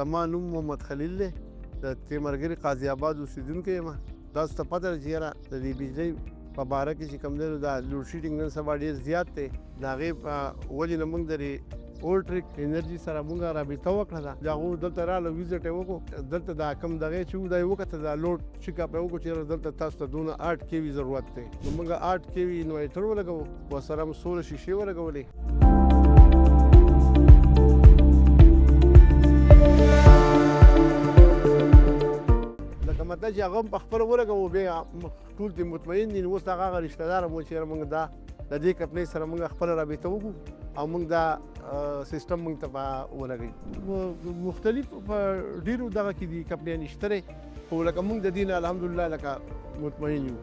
زما نوم محمد خلیل دی د تیمرګرې قاضي آباد اوسېدونکی یم. تاسو ته پته ده چې یاره د دې بجلۍ په باره کې چې کوم دی نو دا لوډ شیډینګ نن سبا ډېر زیات دی. د هغې په وجې نه موږ د Voltric Energy سره موږ رابطه وکړه ده. د هغو دلته راغله ویزټ یې وکړو. دلته دا کوم دغې چې و دا یې وکته دا لوډ چیک اپ یې وکړو چې دلته تاسو ته دونه 8 KV ضرورت دی. نو موږ 8 KV انورټر ولګوو، ورسره هم 16 شیشې ولګولې. لکه مطلب چې هغه هم په خپله ولګوو، بیا ټول دې مطمئن دي. نو اوس هغه رشته دار مو چې موږ دا د دې کمپنۍ سره موږ خپله رابطه وکړو او موږ دا سیستم موږ ته ولګوي. مختلف په ډېرو دغه کې دي کمپنیانې شته دی، خو لکه موږ د دې نه الحمدلله لکه مطمئن یو.